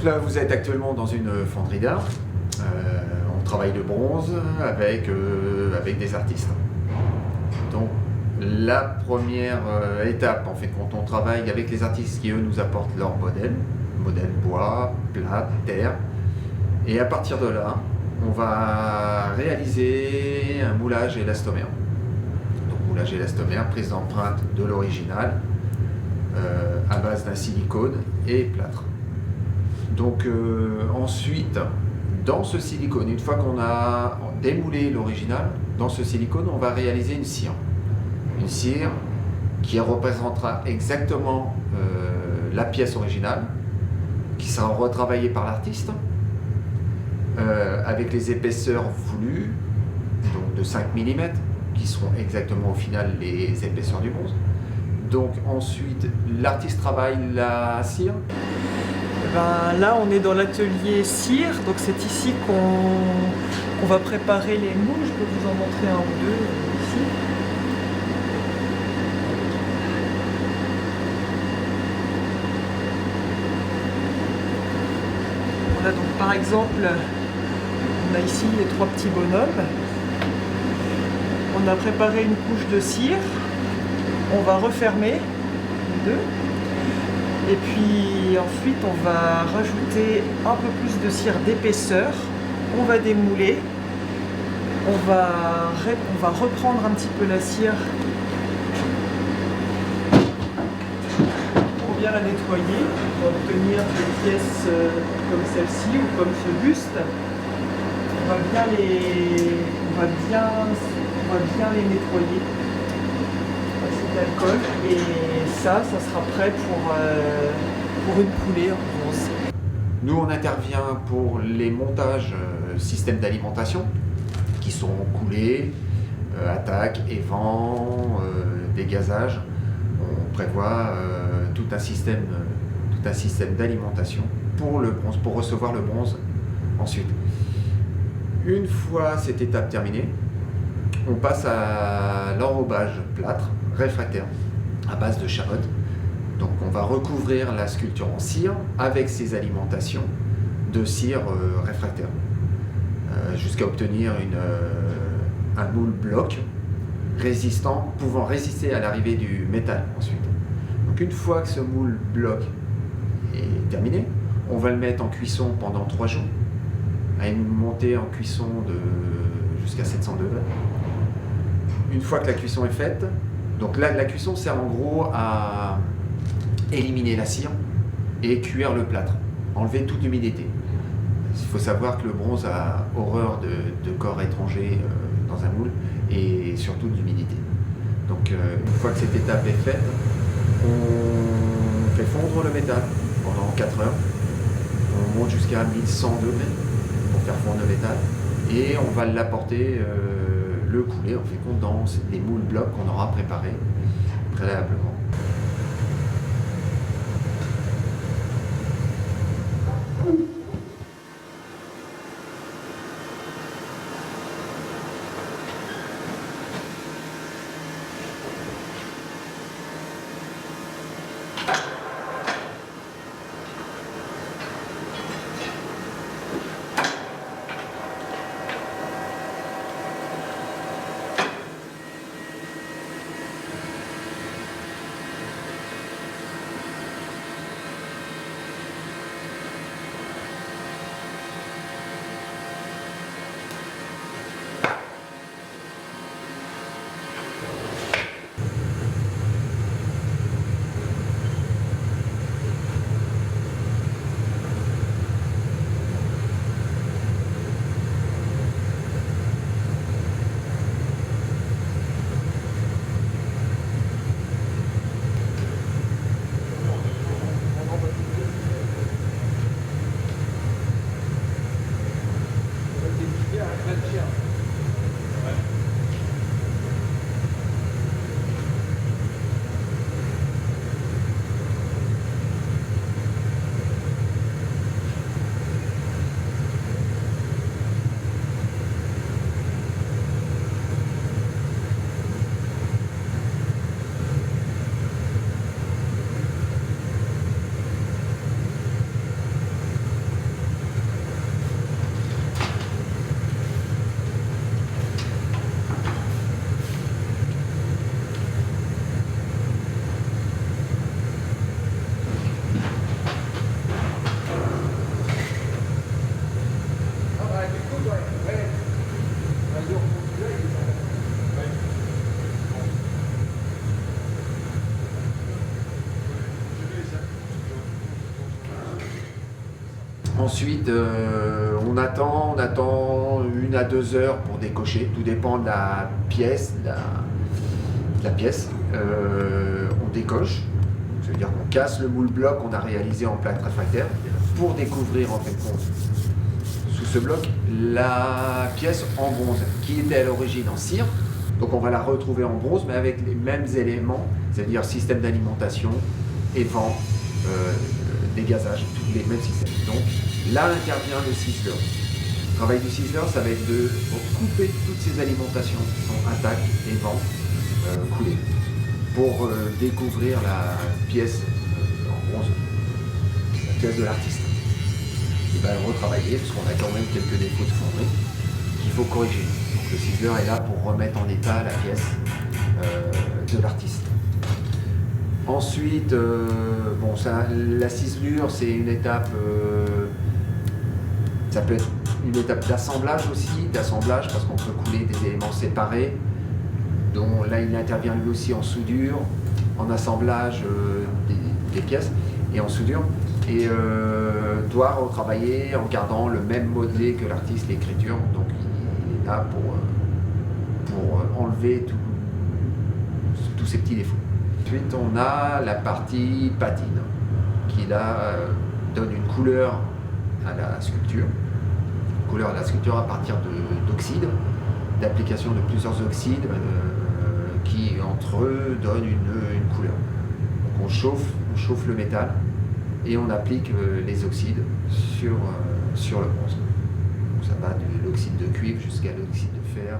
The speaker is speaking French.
Donc là, vous êtes actuellement dans une fonderie d'art. On travaille le bronze avec des artistes. Donc la première étape, en fait, quand on travaille avec les artistes qui, eux, nous apportent leur modèle bois, plate, terre. Et à partir de là, on va réaliser un moulage élastomère. Donc moulage élastomère, prise d'empreinte de l'original, à base d'un silicone et plâtre. Donc ensuite, dans ce silicone, une fois qu'on a démoulé l'original, dans ce silicone, on va réaliser une cire. Une cire qui représentera exactement la pièce originale, qui sera retravaillée par l'artiste, avec les épaisseurs voulues, donc de 5 mm, qui seront exactement au final les épaisseurs du bronze. Donc ensuite, l'artiste travaille la cire. Ben, là, on est dans l'atelier cire, donc c'est ici qu'on va préparer les moules. Je peux vous en montrer un ou deux ici. On a donc par exemple, on a ici les 3 petits bonhommes. On a préparé une couche de cire. On va refermer les deux. Et puis ensuite on va rajouter un peu plus de cire d'épaisseur, on va démouler, on va reprendre un petit peu la cire pour bien la nettoyer, pour obtenir des pièces comme celle-ci ou comme ce buste. On va bien les nettoyer. D'alcool et ça sera prêt pour une coulée en bronze. Nous, on intervient pour les montages systèmes d'alimentation qui sont coulées, attaques, évents, dégazage. On prévoit tout un système d'alimentation pour le bronze, pour recevoir le bronze ensuite. Une fois cette étape terminée, on passe à l'enrobage plâtre réfractaire à base de charotte. Donc on va recouvrir la sculpture en cire avec ces alimentations de cire réfractaire jusqu'à obtenir un moule bloc résistant, pouvant résister à l'arrivée du métal ensuite. Donc une fois que ce moule bloc est terminé, on va le mettre en cuisson pendant 3 jours à une montée en cuisson jusqu'à 700 degrés. Une fois que la cuisson est faite, donc là, la cuisson sert en gros à éliminer la cire et cuire le plâtre, enlever toute l'humidité. Il faut savoir que le bronze a horreur de corps étrangers dans un moule et surtout de l'humidité. Donc une fois que cette étape est faite, on fait fondre le métal pendant 4 heures. On monte jusqu'à 1100 degrés pour faire fondre le métal et on va l'apporter le couler en fait compte dans les moules blocs qu'on aura préparés préalablement. Ensuite, on attend 1 à 2 heures pour décocher. Tout dépend de la pièce. On décoche. Ça veut dire qu'on casse le moule bloc qu'on a réalisé en plâtre réfractaire pour découvrir en fait sous ce bloc la pièce en bronze qui était à l'origine en cire. Donc on va la retrouver en bronze mais avec les mêmes éléments, c'est-à-dire système d'alimentation, évent, dégazage, tous les mêmes systèmes. Donc là intervient le ciseleur. Le travail du ciseleur, ça va être de couper toutes ces alimentations qui sont attaque, évent, coulée, pour découvrir la pièce en bronze, la pièce de l'artiste. Il va retravailler parce qu'on a quand même quelques défauts de fonderie qu'il faut corriger. Donc le ciseleur est là pour remettre en état la pièce de l'artiste. Ensuite, la ciselure, c'est une étape, ça peut être une étape d'assemblage aussi, parce qu'on peut couler des éléments séparés, dont là il intervient lui aussi en soudure, en assemblage des pièces et en soudure, et doit retravailler en gardant le même modelé que l'artiste, l'écriture, donc il est là pour enlever tous ces petits défauts. Ensuite, on a la partie patine, qui là donne une couleur à la sculpture. Couleur à la sculpture à partir d'oxydes, d'application de plusieurs oxydes qui entre eux donnent une couleur. Donc on chauffe le métal et on applique les oxydes sur le bronze. Donc ça va de l'oxyde de cuivre jusqu'à l'oxyde de fer.